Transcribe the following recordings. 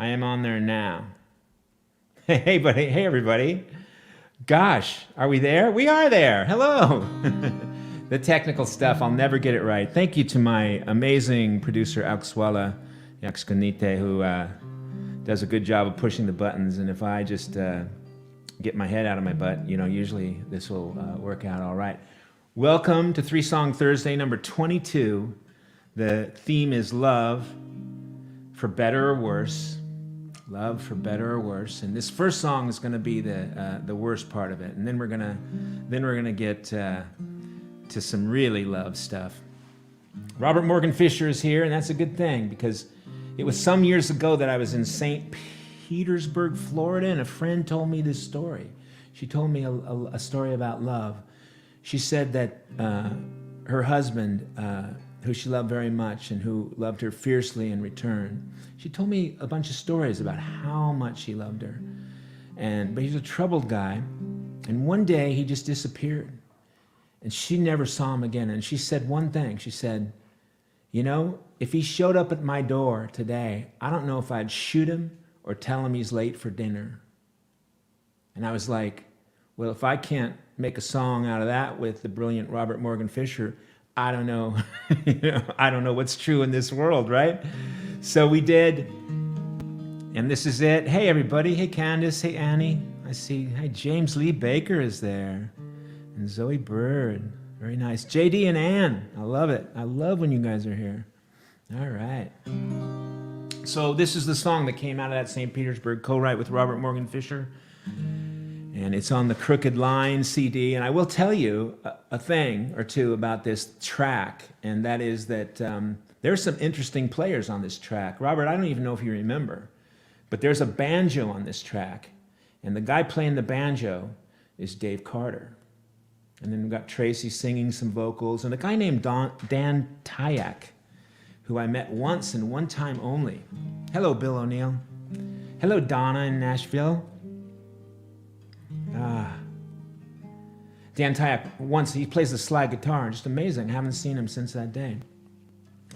I am on there now. Hey, buddy. Hey, everybody. Gosh, are we there? We are there. Hello. The technical stuff, I'll never get it right. Thank you to my amazing producer, Alxwala Yaxconite, who does a good job of pushing the buttons. And if I just get my head out of my butt, usually this will work out all right. Welcome to 3-Song Thursday, number 22. The theme is love, for better or worse. Love for better or worse. And this first song is going to be the worst part of it. And then we're gonna get to some really love stuff. Robert Morgan Fisher is here, and that's a good thing because it was some years ago that I was in St. Petersburg, Florida, and a friend told me this story. She told me a story about love. She said that her husband, who she loved very much and who loved her fiercely in return, she told me a bunch of stories about how much he loved her. But he was a troubled guy, and one day he just disappeared. And she never saw him again. And she said one thing. She said, if he showed up at my door today, I don't know if I'd shoot him or tell him he's late for dinner. And I was like, well, if I can't make a song out of that with the brilliant Robert Morgan Fisher, I don't know. I don't know what's true in this world, right? So we did. And this is it. Hey, everybody. Hey, Candace. Hey, Annie. I see. Hey, James Lee Baker is there. And Zoe Byrd, very nice. JD and Ann, I love it. I love when you guys are here. All right. So this is the song that came out of that St. Petersburg co-write with Robert Morgan Fisher. And it's on the Crooked Line CD. And I will tell you a thing or two about this track. And that is that there's some interesting players on this track. Robert, I don't even know if you remember. But there's a banjo on this track. And the guy playing the banjo is Dave Carter. And then we've got Tracy singing some vocals, and a guy named Dan Tyak, who I met once and one time only. Hello, Bill O'Neill. Hello, Donna in Nashville. Dan Tyak, once he plays the slide guitar, just amazing. I haven't seen him since that day.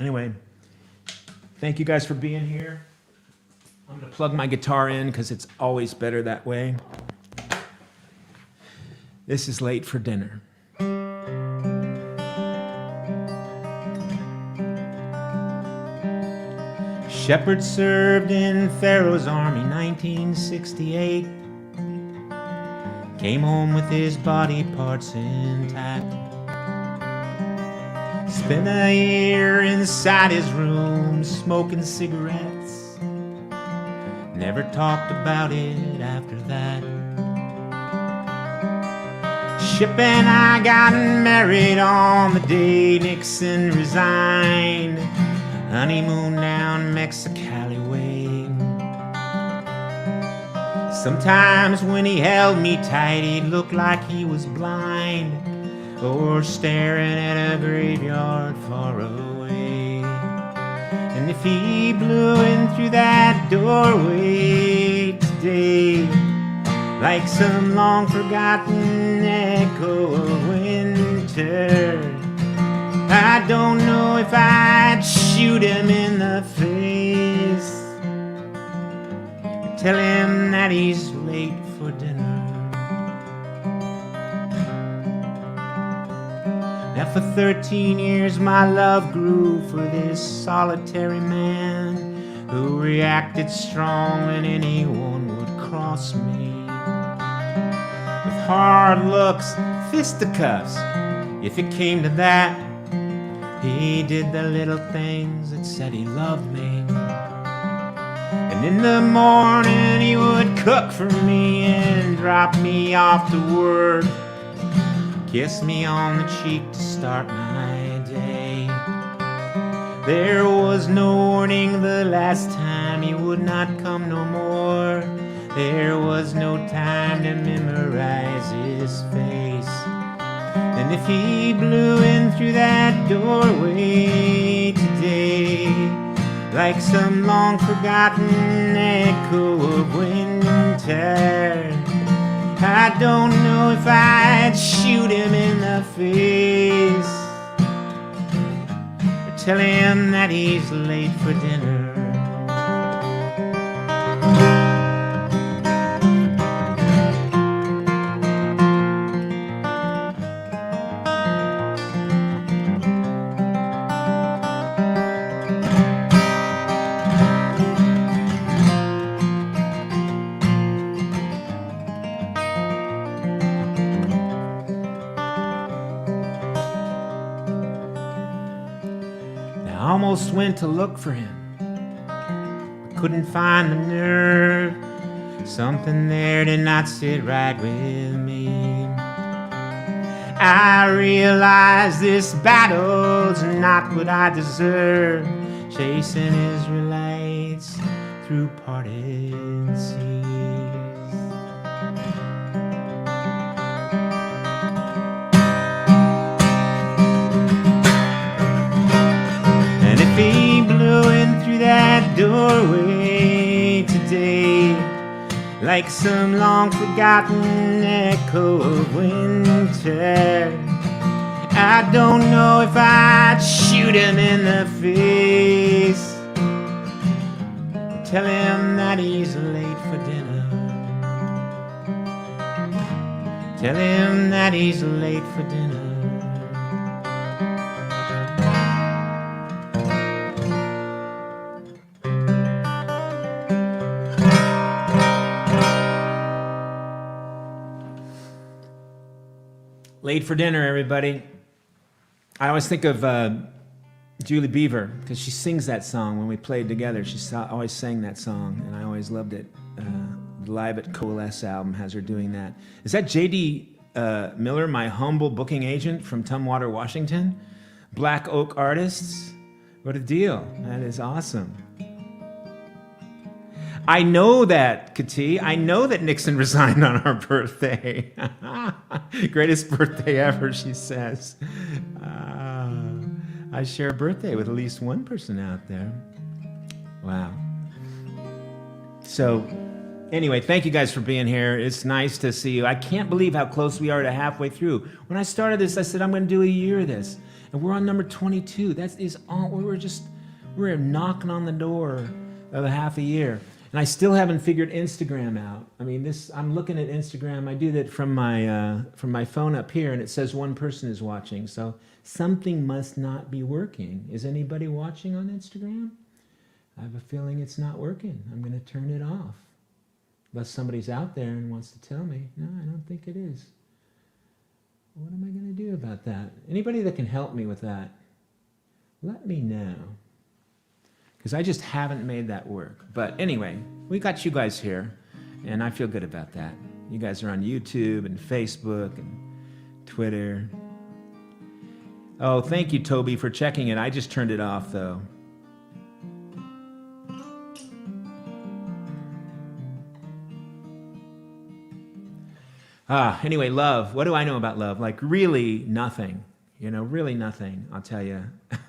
Anyway, thank you guys for being here. I'm gonna plug my guitar in because it's always better that way. This is Late for Dinner. Shepard served in Pharaoh's army 1968. Came home with his body parts intact. Spent a year inside his room smoking cigarettes. Never talked about it after that. Ship and I got married on the day Nixon resigned. Honeymoon down Mexicali way. Sometimes when he held me tight, he'd look like he was blind or staring at a graveyard far away. And if he blew in through that doorway today, like some long-forgotten echo of winter, I don't know if I'd shoot him in the face or tell him that he's late for dinner. Now for 13 years my love grew for this solitary man who reacted strong when anyone would cross me. Hard looks, fisticuffs, if it came to that. He did the little things that said he loved me. And in the morning he would cook for me and drop me off to work. Kiss me on the cheek to start my day. There was no warning the last time he would not come no more. There was no time to memorize his face. And if he blew in through that doorway today, like some long-forgotten echo of winter, I don't know if I'd shoot him in the face or tell him that he's late for dinner. I almost went to look for him, but couldn't find the nerve. Something there did not sit right with me. I realized this battle's not what I deserve, chasing Israelites through parted seas. And if he blew in through that doorway today, like some long-forgotten echo of winter, I don't know if I'd shoot him in the face, tell him that he's late for dinner, tell him that he's late for dinner. Late for dinner, everybody. I always think of Julie Beaver because she sings that song when we played together. She always sang that song, and I always loved it. Live at Coalesce album has her doing that. Is that J.D. Miller, my humble booking agent from Tumwater, Washington? Black Oak Artists? What a deal. That is awesome. I know that, Kati. I know that Nixon resigned on our birthday. Greatest birthday ever, she says. I share a birthday with at least one person out there. Wow. So, anyway, thank you guys for being here. It's nice to see you. I can't believe how close we are to halfway through. When I started this, I said I'm going to do a year of this. And we're on number 22. That is all. We're knocking on the door of a half a year. And I still haven't figured Instagram out. I mean, I'm looking at Instagram. I do that from my phone up here, and it says one person is watching. So something must not be working. Is anybody watching on Instagram? I have a feeling it's not working. I'm going to turn it off. Unless somebody's out there and wants to tell me. No, I don't think it is. What am I going to do about that? Anybody that can help me with that, let me know. Because I just haven't made that work. But anyway, we got you guys here, and I feel good about that. You guys are on YouTube and Facebook and Twitter. Oh, thank you, Toby, for checking it. I just turned it off, though. Anyway, love. What do I know about love? Like, really nothing. You know, really nothing, I'll tell you,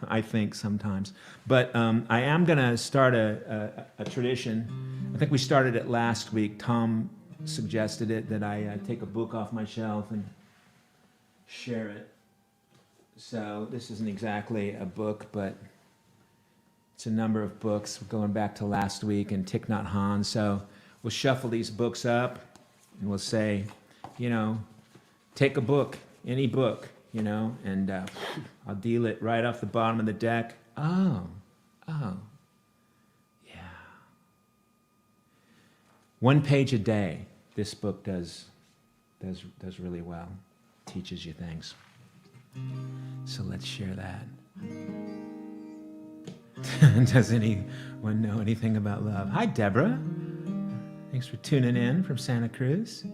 I think sometimes. But I am going to start a tradition. I think we started it last week. Tom suggested it, that I take a book off my shelf and share it. So this isn't exactly a book, but it's a number of books going back to last week and Thich Nhat Hanh. So we'll shuffle these books up and we'll say, you know, take a book, any book. You know, and I'll deal it right off the bottom of the deck. Oh, yeah. 1 page a day. This book does really well. Teaches you things. So let's share that. Does anyone know anything about love? Hi, Deborah. Thanks for tuning in from Santa Cruz.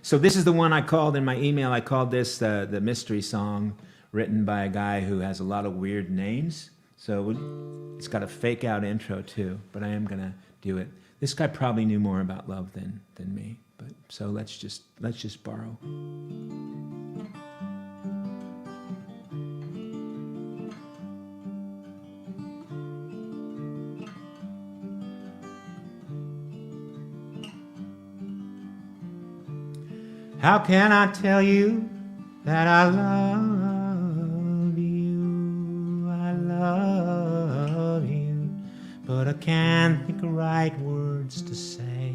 So this is the one I called in my email. I called this the mystery song written by a guy who has a lot of weird names. So it's got a fake out intro too, but I am going to do it. This guy probably knew more about love than me. But so let's just borrow. How can I tell you that I love you? I love you, but I can't think of right words to say.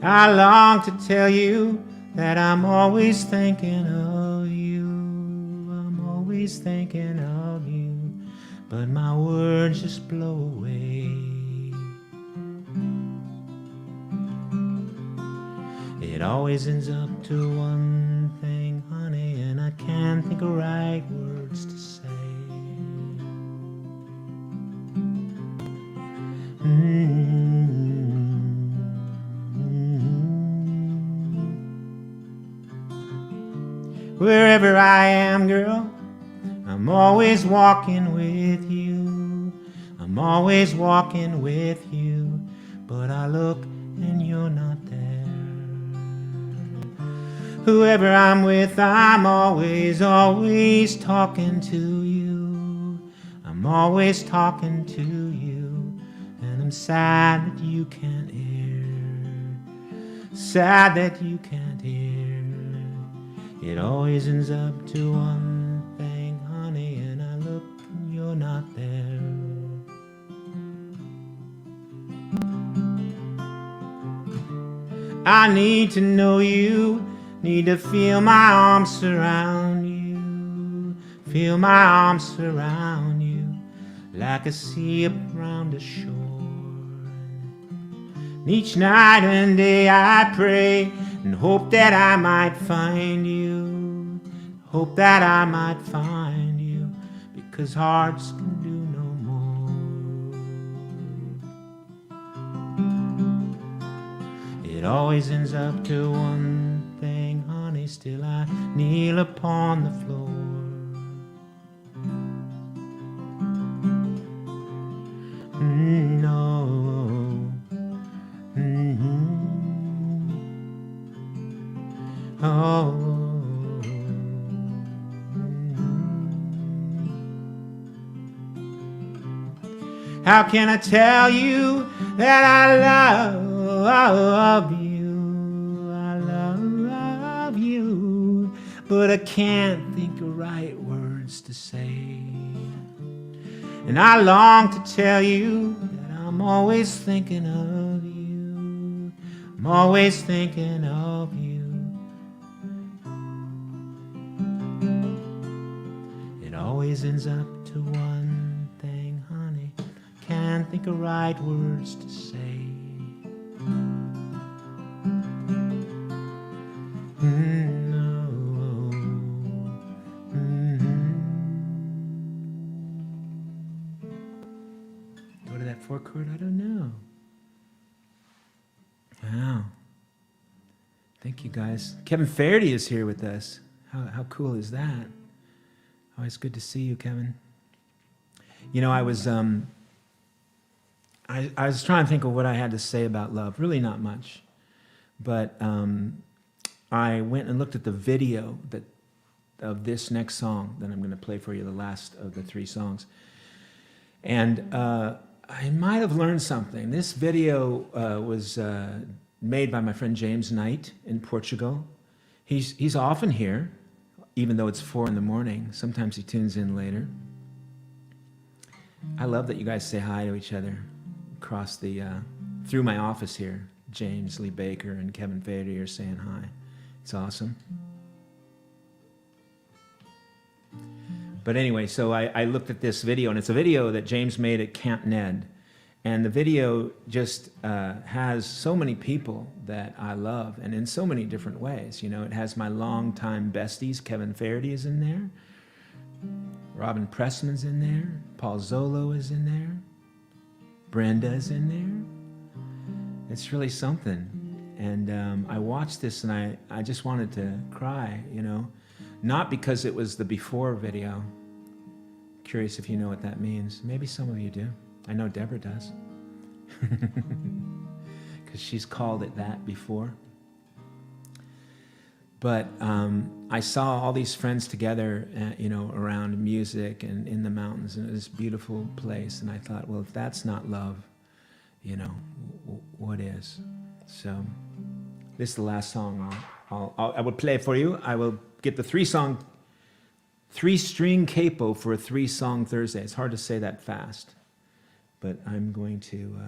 I long to tell you that I'm always thinking of you. I'm always thinking of you, but my words just blow away. It always ends up to one thing, honey, and I can't think of right words to say. Wherever I am, girl, I'm always walking with you. I'm always walking with you, but I look and you're not there. Whoever I'm with, I'm always, always talking to you. I'm always talking to you, and I'm sad that you can't hear. Sad that you can't hear. It always ends up to one thing, honey, and I look and you're not there. I need to know you, need to feel my arms surround you, feel my arms surround you, like a sea around a shore. And each night and day I pray and hope that I might find you, hope that I might find you, because hearts can do no more. It always ends up to one thing, honey, still I kneel upon the floor. No. Oh. How can I tell you that I love you? I love you, but I can't think of right words to say. And I long to tell you that I'm always thinking of you. I'm always thinking of you. It always ends up to one thing, honey. Can't think of right words to say. Go to that 4-chord? I don't know. Wow. Thank you, guys. Kevin Faherty is here with us. How cool is that? Always good to see you, Kevin. You know, I was trying to think of what I had to say about love. Really not much. But I went and looked at the video of this next song that I'm going to play for you, the last of the 3 songs. And I might have learned something. This video was made by my friend James Knight in Portugal. He's often here, even though it's 4 in the morning. Sometimes he tunes in later. I love that you guys say hi to each other across the through my office here. James Lee Baker and Kevin Faherty are saying hi. It's awesome. But anyway, so I looked at this video, and it's a video that James made at Camp Ned. And the video just has so many people that I love, and in so many different ways. You know, it has my longtime besties. Kevin Faherty is in there. Robin Pressman's in there. Paul Zollo is in there. Brenda is in there. It's really something. And I watched this, and I just wanted to cry, you know. Not because it was the before video. Curious if you know what that means. Maybe some of you do. I know Deborah does. Because she's called it that before. But I saw all these friends together, you know, around music and in the mountains, and it was this beautiful place. And I thought, well, if that's not love, you know, what is? So this is the last song I will play for you. I will get the 3-string capo for a 3-song Thursday. It's hard to say that fast, but I'm going to,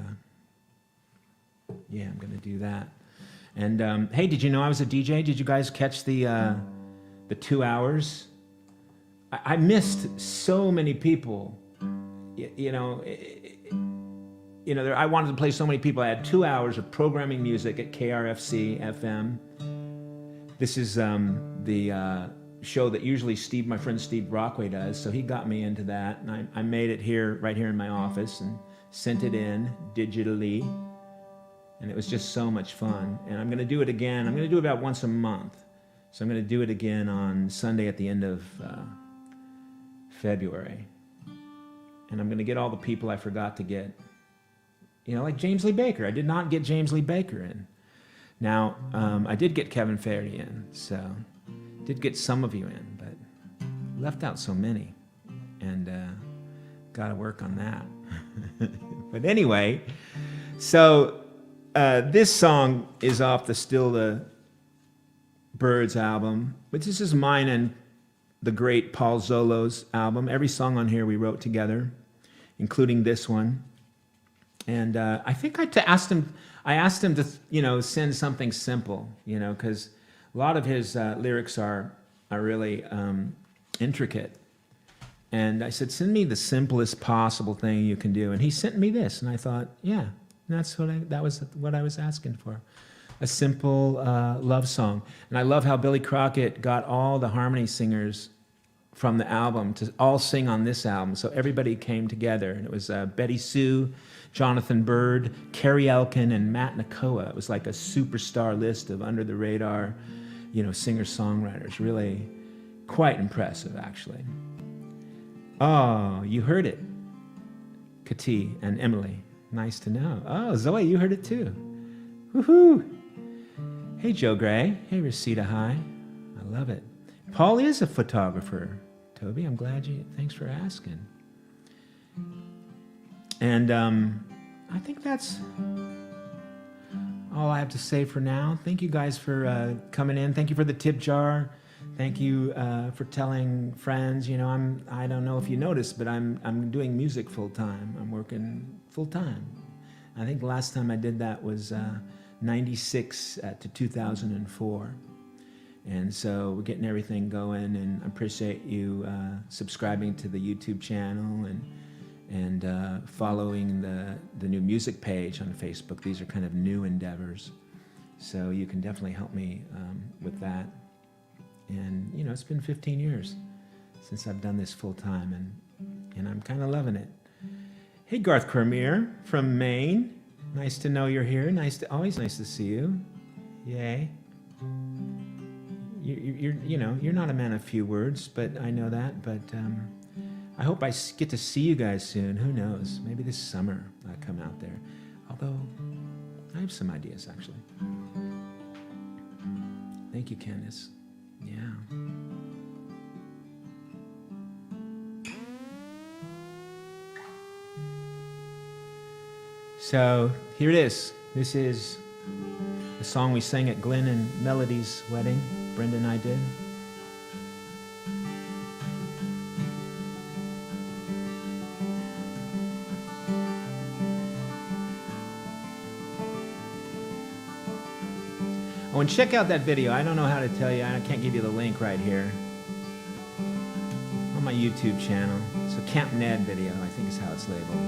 I'm going to do that. And hey, did you know I was a DJ? Did you guys catch the 2 hours? I missed so many people. I wanted to play so many people. I had 2 hours of programming music at KRFC FM. This is the show that usually my friend Steve Brockway does. So he got me into that, and I made it right here in my office, and sent it in digitally, and it was just so much fun. And I'm going to do it again. I'm going to do it about once a month. So I'm going to do it again on Sunday at the end of February. And I'm going to get all the people I forgot to get. You know, like James Lee Baker. I did not get James Lee Baker in. Now, I did get Kevin Fairey in, so did get some of you in, but left out so many, and got to work on that. But anyway, so this song is off the Still the Byrds album, but this is mine and the great Paul Zollo's album. Every song on here we wrote together, including this one. And I think I asked him to, you know, send something simple, you know, because a lot of his lyrics are really intricate. And I said, send me the simplest possible thing you can do. And he sent me this, and I thought, yeah, that was what I was asking for. A simple love song. And I love how Billy Crockett got all the harmony singers from the album to all sing on this album. So everybody came together, and it was BettySoo, Jonathan Byrd, Carrie, Elkin, and Matt Nakoa. It was like a superstar list of under-the-radar, you know, singer-songwriters. Really quite impressive, actually. Oh, you heard it. Kati and Emily. Nice to know. Oh, Zoe, you heard it too. Woohoo! Hey, Joe Gray. Hey, Rosita High. I love it. Paul is a photographer, Toby. I'm glad thanks for asking. And I think that's all I have to say for now. Thank you guys for coming in. Thank you for the tip jar. Thank you for telling friends. You know, I don't know if you noticed, but I'm doing music full time. I'm working full time. I think the last time I did that was 96 to 2004. And so we're getting everything going, and I appreciate you subscribing to the YouTube channel and following the new music page on Facebook. These are kind of new endeavors, so you can definitely help me with that. And you know, it's been 15 years since I've done this full time, and I'm kind of loving it. Hey, Garth Cormier from Maine. Nice to know you're here. Always nice to see you. Yay. You're not a man of few words, but I know that. But I hope I get to see you guys soon. Who knows? Maybe this summer I'll come out there. Although I have some ideas, actually. Thank you, Candace. Yeah. So here it is. This is the song we sang at Glenn and Melody's wedding. Brenda and I did. Oh, and check out that video. I don't know how to tell you. I can't give you the link right here. On my YouTube channel. It's a Camp Ned video, I think is how it's labeled.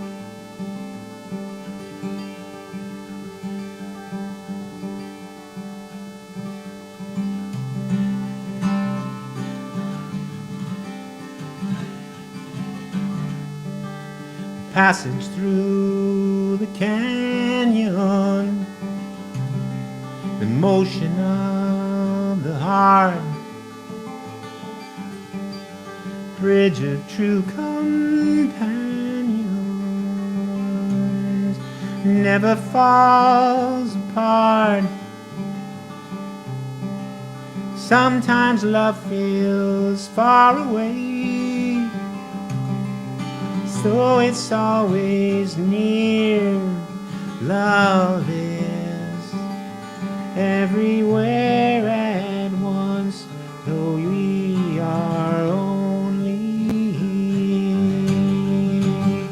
Passage through the canyon, the motion of the heart, bridge of true companions, never falls apart. Sometimes love feels far away, so it's always near. Love is everywhere at once, though we are only here.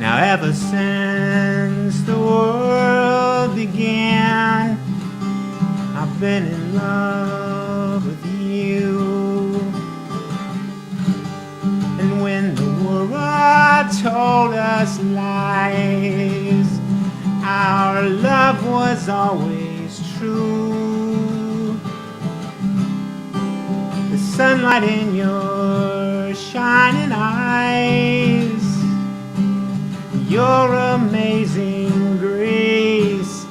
Now ever since the world began, I've been in love with you. And when the world told us lies. Our love was always true. The sunlight in your shining eyes, your amazing grace.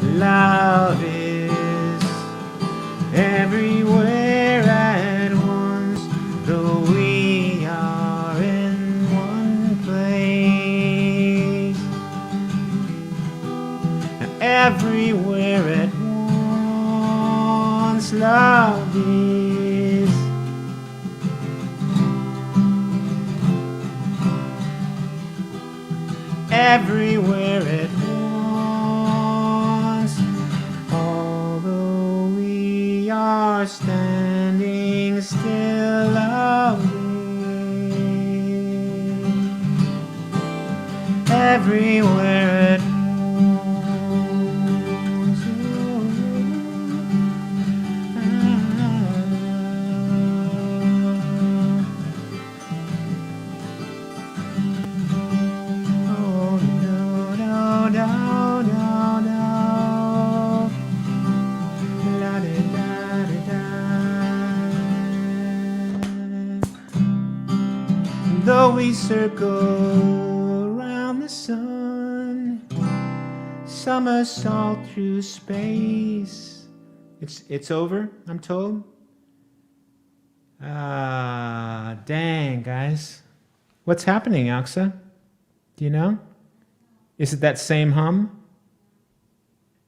Love is everywhere at once, though we are in one place. Everywhere at once, love is. Everywhere at once, although we are standing still, love is. Everywhere at once. Though we circle around the sun, somersault through space. It's over, I'm told. Dang, guys. What's happening, Aksa? Do you know? Is it that same hum?